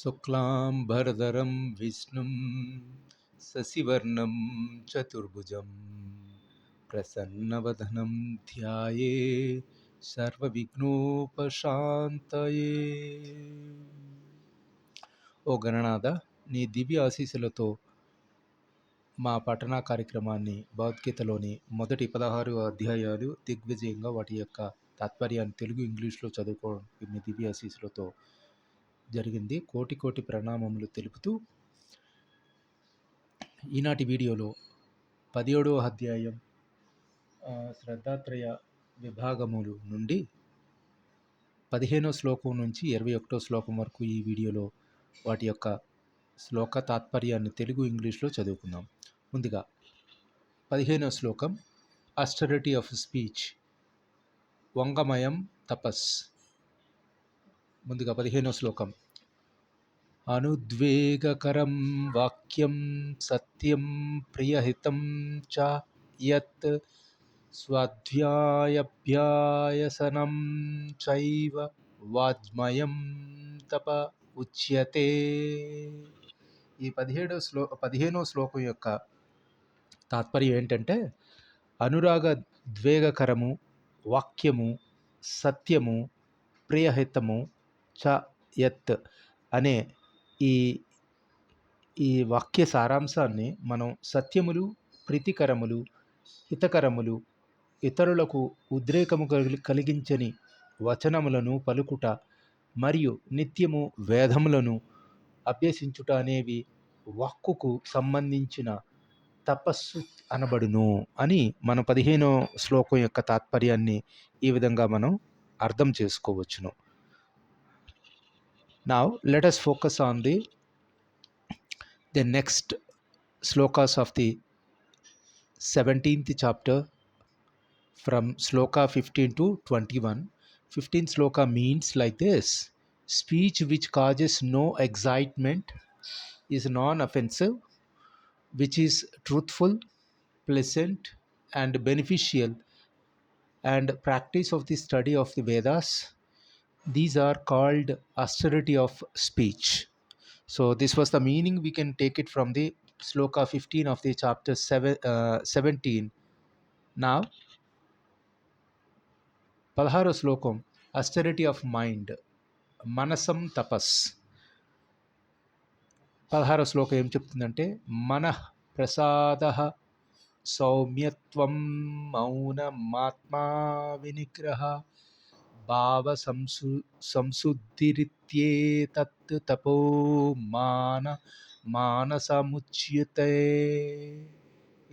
శుక్లాంబరధరం విష్ణుం శశివర్ణం చతుర్భుజం ప్రసన్నవదనం ధ్యాయే సర్వవిఘ్నోపశాంతయే. ఓ గణనాథ, నీ దివ్య ఆశీస్సులతో మా పఠనా కార్యక్రమాన్ని భగవద్గీతలోని మొదటి 16 అధ్యాయాలు దిగ్విజయంగా వాటి యొక్క తాత్పర్యాన్ని తెలుగు ఇంగ్లీష్లో చదువుకోవడం మీ దివ్య ఆశీస్సులతో జరిగింది. కోటి కోటి ప్రణామములు తెలుపుతూ ఈనాటి వీడియోలో 17వ అధ్యాయం శ్రద్ధాత్రయ విభాగములు నుండి 15వ శ్లోకం నుంచి 21వ శ్లోకం వరకు ఈ వీడియోలో వాటి యొక్క శ్లోక తాత్పర్యాన్ని తెలుగు ఇంగ్లీష్లో చదువుకుందాం. ముందుగా 15వ శ్లోకం ఆస్టరిటీ ఆఫ్ స్పీచ్, వంగమయం తపస్. ముందుగా 15వ శ్లోకం. అనుద్వేగకరం వాక్యం సత్యం ప్రియహితం చ యత్ స్వాధ్యాయాభ్యాసనం చైవ వాజ్మయం తప ఉచ్యతే. ఈ 15వ శ్లోకం యొక్క తాత్పర్యం ఏంటంటే, అనురాగ ద్వేగకరము వాక్యము సత్యము ప్రియహితము చ యత్ అనే ఈ వాక్య సారాంశాన్ని మనం సత్యములు, ప్రీతికరములు, హితకరములు, ఇతరులకు ఉద్రేకము కలిగించని వచనములను పలుకుట మరియు నిత్యము వేదములను అభ్యసించుట అనేవి వాక్కుకు సంబంధించిన తపస్సు అనబడును అని మన 15వ శ్లోకం యొక్క తాత్పర్యాన్ని ఈ విధంగా మనం అర్థం చేసుకోవచ్చును. Now let us focus on the next slokas of the 17th chapter from sloka 15 to 21. 15th sloka means like this: speech which causes no excitement is non-offensive, which is truthful, pleasant and beneficial, and practice of the study of the Vedas. These are called austerity of speech. So this was the meaning. We can take it from the sloka 15 of the chapter 17. Now 16వ శ్లోకం austerity of mind, మనసం తపస్. 16వ శ్లోకం ఏం చెప్తుందంటే, మనః ప్రసాదః సౌమ్యత్వం మౌనమాత్మా వినిగ్రహ భావ సంశుద్ధిరిత్యేతత్ తపో మానసముచ్యతే.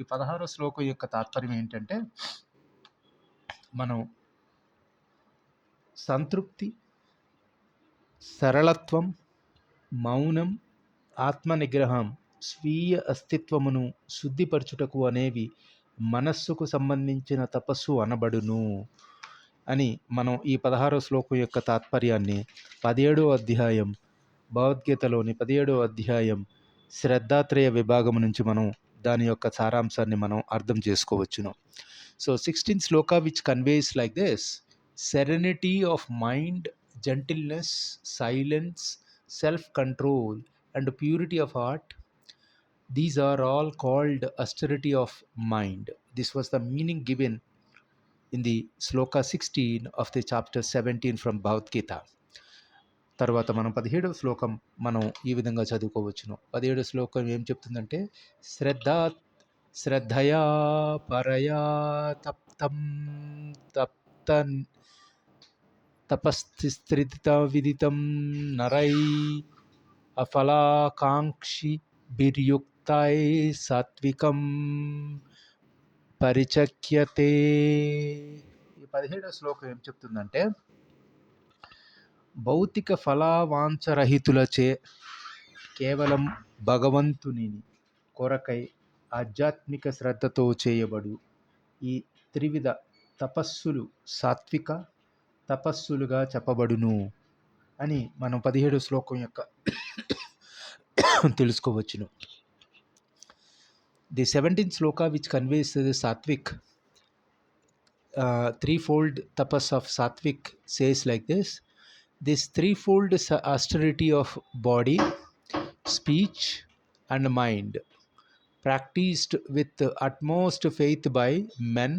ఈ 16వ శ్లోకం యొక్క తాత్పర్యం ఏంటంటే, మనం సంతృప్తి, సరళత్వం, మౌనం, ఆత్మనిగ్రహం, స్వీయ అస్తిత్వమును శుద్ధిపరచుటకు అనేవి మనస్సుకు సంబంధించిన తపస్సు అనబడును అని మనం ఈ 16వ శ్లోకం యొక్క తాత్పర్యాన్ని 17వ అధ్యాయం భగవద్గీతలోని 17వ అధ్యాయం శ్రద్ధాత్రయ విభాగం నుంచి మనం దాని యొక్క సారాంశాన్ని మనం అర్థం చేసుకోవచ్చును. So 16th Shloka which conveys like this: serenity of mind, gentleness, silence, self control and purity of heart. These are all called austerity of mind. This was the meaning given in the sloka 16 of the chapter 17 from Bhagavad Gita. తర్వాత మనం 17వ శ్లోకం మనం ఈ విధంగా చదువుకోవచ్చును. 17వ శ్లోకం ఏం చెప్తుందంటే, శ్రద్ధయా పరయా తప్తం తపస్థిత విదితం నరై అఫలాకాంక్షి బిర్యుక్తై సాత్వికం పరిచక్యతే. ఈ 17వ శ్లోకం ఏం చెప్తుందంటే, భౌతిక ఫలావాంఛరహితులచే కేవలం భగవంతుని కొరకై ఆధ్యాత్మిక శ్రద్ధతో చేయబడు ఈ త్రివిధ తపస్సులు సాత్విక తపస్సులుగా చెప్పబడును అని మనం 17వ శ్లోకం యొక్క తెలుసుకోవచ్చును. The 17th shloka which conveys the sattvik, threefold tapas of sattvic says like this: This threefold austerity of body, speech, and mind, practiced with the utmost faith by men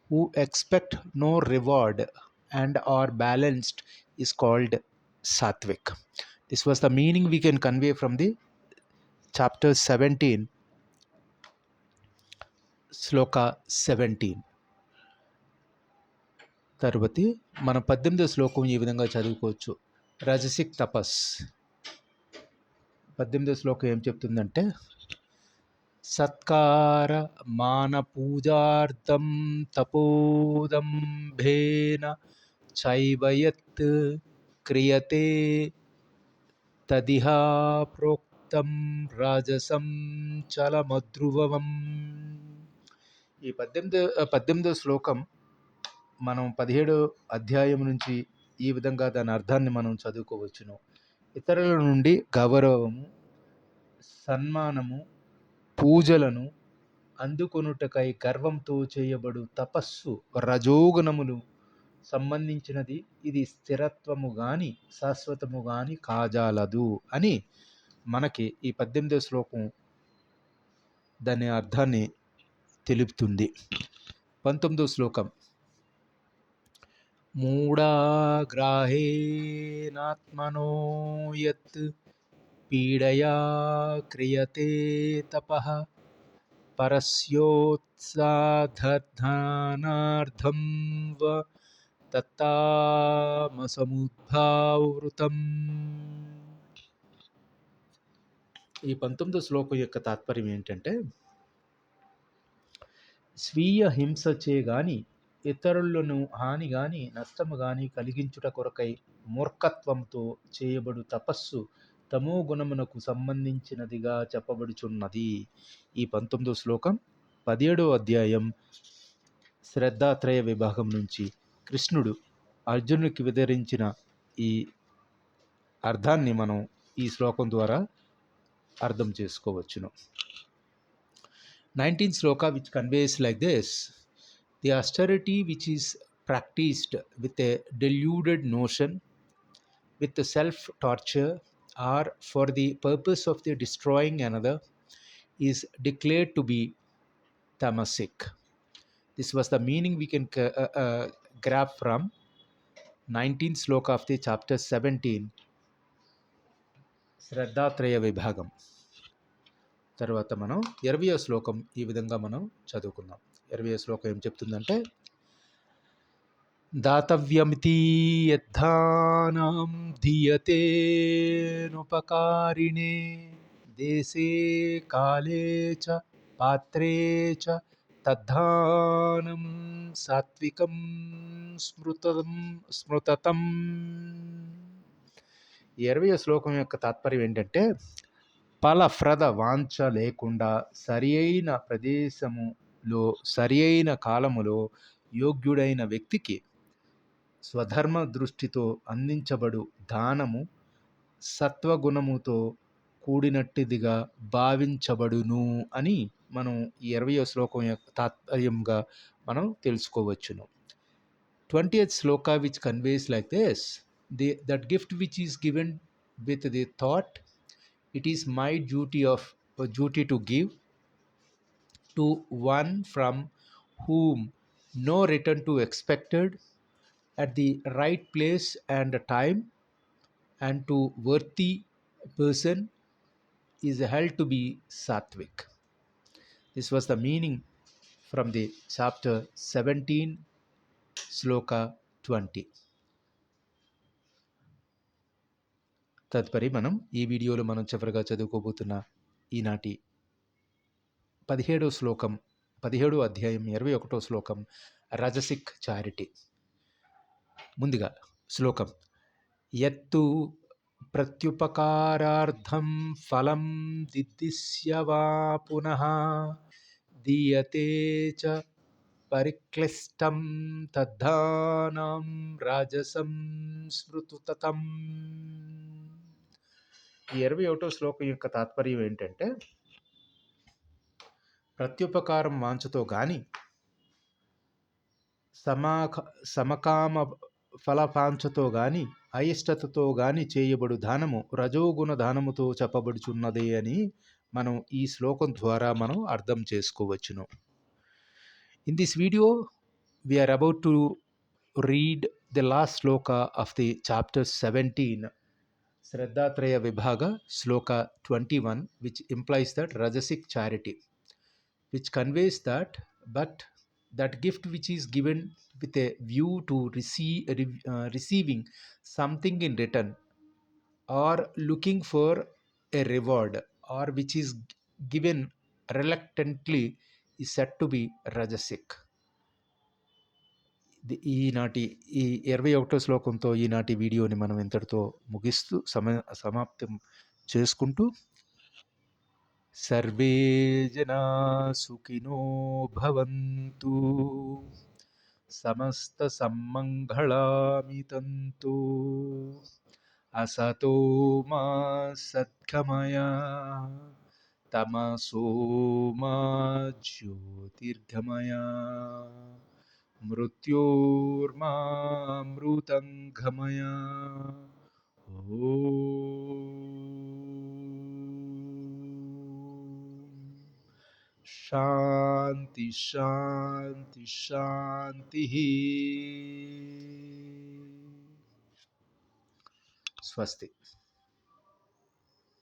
who expect no reward and are balanced, is called sattvic. This was the meaning we can convey from the chapter 17, శ్లోక 17. తరువాతి మన 18వ శ్లోకం ఈ విధంగా చదువుకోవచ్చు. రజసిక్ తపస్. 18వ శ్లోకం ఏం చెప్తుందంటే, సత్కార మాన పూజార్థం తపోదంభేన చైవయత్ క్రియతే తదిహా ప్రోక్తం రాజసం చలమద్రువం. ఈ 18వ శ్లోకం మనం 17వ అధ్యాయం నుంచి ఈ విధంగా దాని అర్థాన్ని మనం చదువుకోవచ్చును. ఇతరుల నుండి గౌరవము, సన్మానము, పూజలను అందుకొనుటకై గర్వంతో చేయబడు తపస్సు రజోగుణములు సంబంధించినది. ఇది స్థిరత్వము గాని శాశ్వతము గాని కాజాలదు అని మనకి ఈ 18వ శ్లోకం దాని అర్థాన్ని తెలుపుతుంది. 19వ శ్లోకం, మూఢాగ్రాహేనాత్మనో యత్ పీడయా క్రియతే తపః పరస్యోత్సాధనార్థం వ తత్తామసముద్భావృతం. ఈ 19వ శ్లోకం యొక్క తాత్పర్యం ఏంటంటే, స్వీయ హింసచే గాని ఇతరులను హాని గాని నష్టము గాని కలిగించుట కొరకై మూర్ఖత్వంతో చేయబడు తపస్సు తమో గుణమునకు సంబంధించినదిగా చెప్పబడుచున్నది. ఈ 19వ శ్లోకం 17వ అధ్యాయం శ్రద్ధాత్రయ విభాగం నుంచి కృష్ణుడు అర్జునుడికి వివరించిన ఈ అర్థాన్ని మనం ఈ శ్లోకం ద్వారా అర్థం చేసుకోవచ్చును. 19th sloka, which conveys like this: the austerity which is practiced with a deluded notion, with the self-torture, or for the purpose of the destroying another, is declared to be tamasic. This was the meaning we can grab from 19th sloka of the chapter 17, శ్రద్ధాత్రయ విభాగం. తర్వాత మనం 20వ శ్లోకం ఈ విధంగా మనం చదువుకుందాం. 20వ శ్లోకం ఏం చెప్తుందంటే, దాతవ్యమితి యద్ధానాం దీయతేనుపకారిణే దేశే కాలే చ పాత్రే చ తద్ధానం సాత్వికం స్మృతతం. ఈ 20వ శ్లోకం యొక్క తాత్పర్యం ఏంటంటే, ఫలప్రద వాంఛ లేకుండా సరి అయిన ప్రదేశములో సరి అయిన కాలములో యోగ్యుడైన వ్యక్తికి స్వధర్మ దృష్టితో అందించబడు దానము సత్వగుణముతో కూడినట్టుదిగా భావించబడును అని మనం ఈ 20వ శ్లోకం యొక్క తాత్పర్యంగా మనం తెలుసుకోవచ్చును. 20th sloka, which conveys like this: that gift which is given with the thought, it is my duty to give to one from whom no return to expected, at the right place and time, and to worthy person, is held to be sattvic. This was the meaning from the chapter 17, sloka 20. తదుపరి మనం ఈ వీడియోలో మనం చివరిగా చదువుకోబోతున్న ఈనాటి 17వ శ్లోకం, 17వ అధ్యాయం 21వ శ్లోకం, రజసిక్ చారిటీ. ముందుగా శ్లోకం, యత్తు ప్రత్యుపకారార్థం ఫలం దిద్దిశ్య వా పునః దీయతే చ పరిక్లిష్టం తద్ధానం రాజసం స్మృతుతం. ఈ 21వ శ్లోకం యొక్క తాత్పర్యం ఏంటంటే, ప్రత్యుపకారం వాంఛతో కానీ సమకామ ఫలపాంఛతో గాని అయిష్టతతో గాని చేయబడు దానము రజోగుణ దానముతో చెప్పబడుచున్నదే అని మనం ఈ శ్లోకం ద్వారా మనం అర్థం చేసుకోవచ్చును. In this video we are about to read the last sloka of the chapter 17, Shraddhatraya Vibhaga, sloka 21, which implies that rajasic charity, which conveys that, but that gift which is given with a view to receiving something in return or looking for a reward, or which is given reluctantly, is said to be rajasic. ఈనాటి ఈ 21వ శ్లోకంతో ఈనాటి వీడియోని మనం ఇంతటితో ముగిస్తూ సమాప్తం చేసుకుంటూ, సర్వే జనా సుఖినో భవంతు, సమస్త సమ్మంగళామితంతు, అసతో మా సద్గమయ, తమసో మా జ్యోతిర్గమయ, మృత్యోర్మామృతంగమయ. శాంతి శాంతి శాంతి. స్వస్తి.